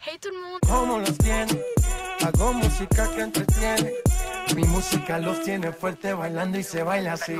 Hey tout le monde! ¿Cómo los tiene? Hago música que entretiene. Mi música los tiene fuerte bailando y se baila así.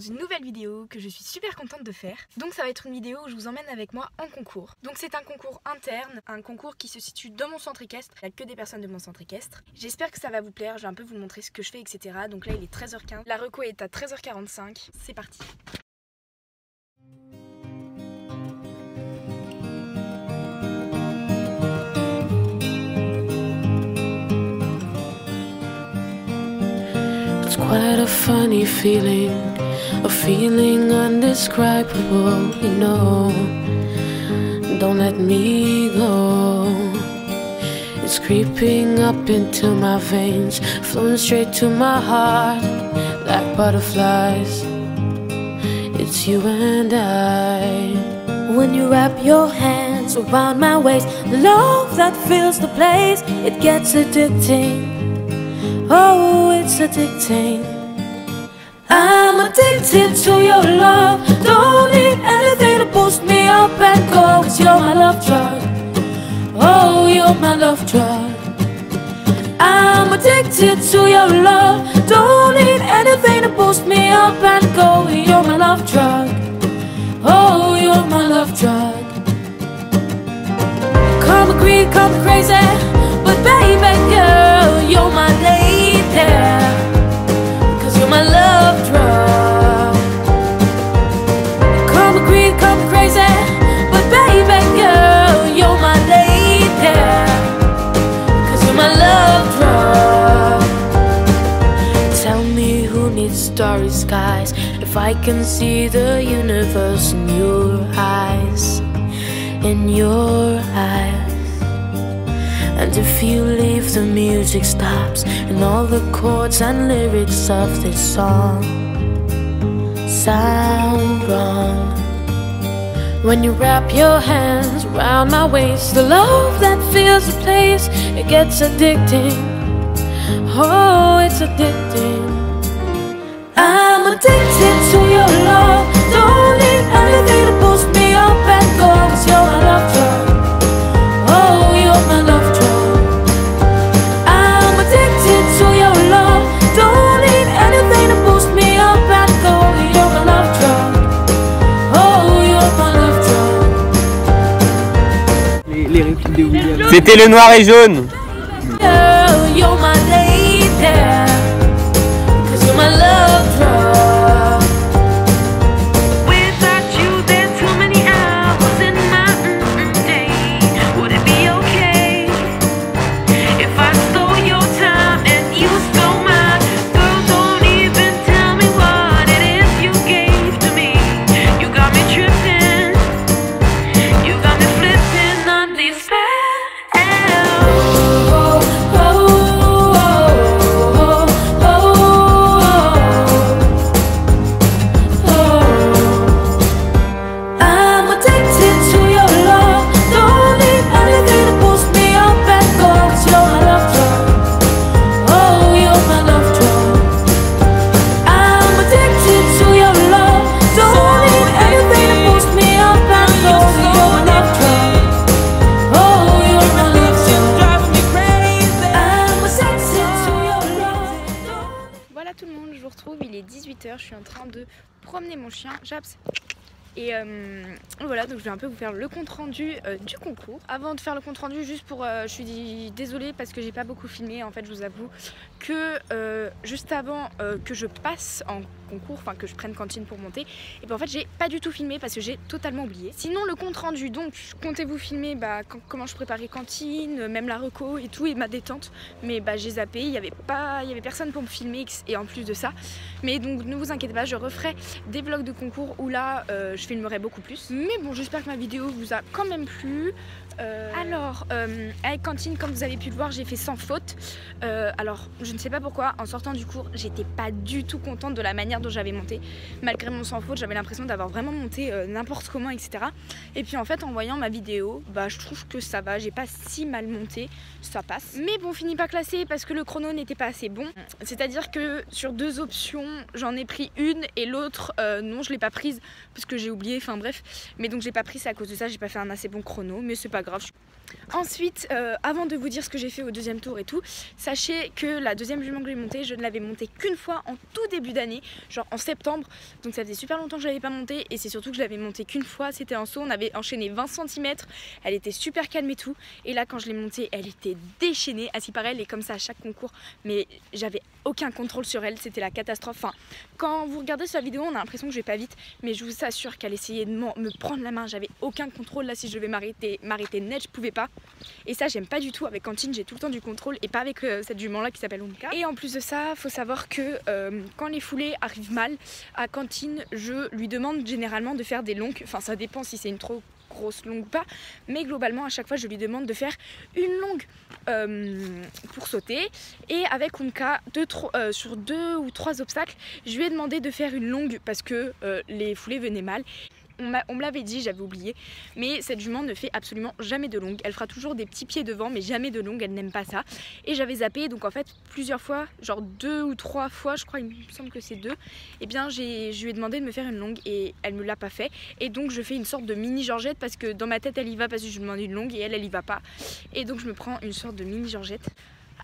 Une nouvelle vidéo que je suis super contente de faire. Donc ça va être une vidéo où je vous emmène avec moi en concours. Donc c'est un concours interne, un concours qui se situe dans mon centre équestre. Il n'y a que des personnes de mon centre équestre. J'espère que ça va vous plaire, je vais un peu vous montrer ce que je fais, etc. Donc là il est 13h15, la reco est à 13h45, c'est parti. It's quite a funny feeling, a feeling undescribable, you know. Don't let me go. It's creeping up into my veins, flowing straight to my heart like butterflies. It's you and I. When you wrap your hands around my waist, the love that fills the place, it gets addicting. Oh, it's addicting. I'm addicted to your love. Don't need anything to boost me up and go, 'cause you're my love drug. Oh, you're my love drug. I'm addicted to your love. Don't need anything to boost me up and go, you're my love drug. Oh, you're my love drug. Call me greedy, call me crazy, but baby girl, you're my lady, 'cause you're my love drug. Call me greedy, call me crazy, but baby girl, you're my lady, 'cause you're my love drug. Tell me who needs starry skies if I can see the universe in your eyes, in your eyes. And if you leave, the music stops, and all the chords and lyrics of this song sound wrong. When you wrap your hands around my waist, the love that fills the place, it gets addicting. Oh, it's addicting. I'm addicted to your love. Don't need anything to boost me up and go, 'cause you're my love drug. Oh, you're my love drug. I'm addicted to your love. Don't need anything to boost me up and go, you're my love drug. Oh, you're my love drug. Les répliques de William. C'était le noir et jaune. Girl, you're my lady, 'cause you're my love drug. Without you, there's too many hours in my day. Would it be okay if I stole your time and you stole mine? Girl, don't even tell me what it is you gave to me. You got me tripping, you got me flipping on these spells. Voilà tout le monde, je vous retrouve, il est 18h, je suis en train de promener mon chien, Japs. Et voilà, donc je vais un peu vous faire le compte rendu du concours. Avant de faire le compte rendu, juste pour, je suis désolée parce que j'ai pas beaucoup filmé. En fait, je vous avoue que juste avant que je passe en concours, enfin que je prenne cantine pour monter, et ben en fait j'ai pas du tout filmé parce que j'ai totalement oublié. Sinon le compte rendu, donc comptez-vous filmer comment je préparais cantine, même la reco et tout, et ma détente. Mais j'ai zappé, il y avait personne pour me filmer et en plus de ça. Mais donc ne vous inquiétez pas, je referai des vlogs de concours où là je filmerai beaucoup plus. Mais bon, j'espère que ma vidéo vous a quand même plu. Alors, avec Cantine, comme vous avez pu le voir, j'ai fait sans faute. Alors, je ne sais pas pourquoi, en sortant du cours, j'étais pas du tout contente de la manière dont j'avais monté. Malgré mon sans faute, j'avais l'impression d'avoir vraiment monté n'importe comment, etc. Et puis en fait, en voyant ma vidéo, bah, je trouve que ça va, j'ai pas si mal monté, ça passe. Mais bon, fini pas classé parce que le chrono n'était pas assez bon. C'est-à-dire que sur 2 options, j'en ai pris une et l'autre, non, je l'ai pas prise parce que j'ai oublié, enfin bref. Mais donc j'ai pas pris, c'est à cause de ça, j'ai pas fait un assez bon chrono, mais c'est pas grave. Ensuite, avant de vous dire ce que j'ai fait au deuxième tour et tout, sachez que la deuxième jument que j'ai montée, je ne l'avais montée qu'une fois en tout début d'année, genre en septembre. Donc ça faisait super longtemps que je l'avais pas montée et c'est surtout que je l'avais montée qu'une fois, c'était en saut, on avait enchaîné 20 cm, elle était super calme et tout. Et là quand je l'ai montée, elle était déchaînée, à ce qui paraît elle est comme ça à chaque concours, mais j'avais aucun contrôle sur elle, c'était la catastrophe. Enfin, quand vous regardez sur la vidéo, on a l'impression que je vais pas vite, mais je vous assure qu'elle essayait de me prendre la main, j'avais aucun contrôle. Là, si je devais m'arrêter net, je pouvais pas. Et ça, j'aime pas du tout. Avec Cantine, j'ai tout le temps du contrôle et pas avec cette jument là qui s'appelle Onka. Et en plus de ça, faut savoir que quand les foulées arrivent mal, à Cantine, je lui demande généralement de faire des longues. Enfin, ça dépend si c'est une trop grosse longue ou pas, mais globalement à chaque fois je lui demande de faire une longue pour sauter. Et avec Onka, sur 2 ou 3 obstacles, je lui ai demandé de faire une longue parce que les foulées venaient mal. On me l'avait dit, j'avais oublié, mais cette jument ne fait absolument jamais de longue. Elle fera toujours des petits pieds devant, mais jamais de longue, elle n'aime pas ça. Et j'avais zappé, donc en fait, plusieurs fois, genre 2 ou 3 fois, je crois, il me semble que c'est 2, et bien je lui ai demandé de me faire une longue et elle me l'a pas fait. Et donc je fais une sorte de mini Georgette parce que dans ma tête elle y va parce que je lui demande une longue et elle y va pas. Et donc je me prends une sorte de mini Georgette.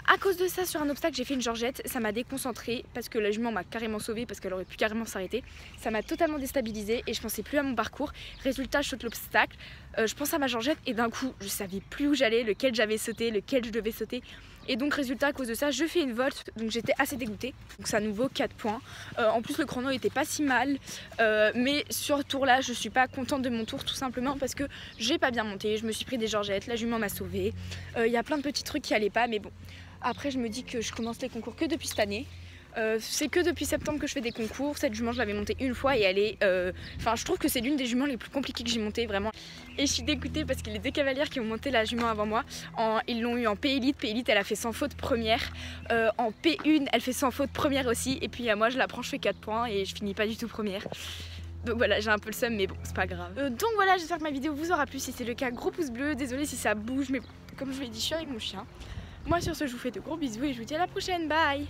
À cause de ça, sur un obstacle, j'ai fait une Georgette, ça m'a déconcentrée parce que la jument m'a carrément sauvée parce qu'elle aurait pu carrément s'arrêter. Ça m'a totalement déstabilisée et je pensais plus à mon parcours. Résultat, je saute l'obstacle, je pense à ma Georgette et d'un coup, je savais plus où j'allais, lequel j'avais sauté, lequel je devais sauter. Et donc résultat, à cause de ça, je fais une volte, donc j'étais assez dégoûtée. Donc ça nous vaut 4 points. En plus le chrono était pas si mal, mais sur ce tour là, je suis pas contente de mon tour tout simplement parce que j'ai pas bien monté, je me suis pris des Georgettes, la jument m'a sauvée. Il y a plein de petits trucs qui allaient pas, mais bon. Après je me dis que je commence les concours que depuis cette année. C'est que depuis septembre que je fais des concours. Cette jument je l'avais montée une fois et elle est... Enfin je trouve que c'est l'une des juments les plus compliquées que j'ai montées vraiment. Et je suis dégoûtée parce que les 2 cavalières qui ont monté la jument avant moi, ils l'ont eu en P-Élite. P-Élite elle a fait sans faute première. En P1 elle fait sans faute première aussi. Et puis à moi je la prends, je fais 4 points et je finis pas du tout première. Donc voilà, j'ai un peu le seum mais bon c'est pas grave. Donc voilà, j'espère que ma vidéo vous aura plu. Si c'est le cas, gros pouce bleu. Désolée si ça bouge mais comme je vous l'ai dit, je suis avec mon chien. Moi sur ce, je vous fais de gros bisous et je vous dis à la prochaine, bye.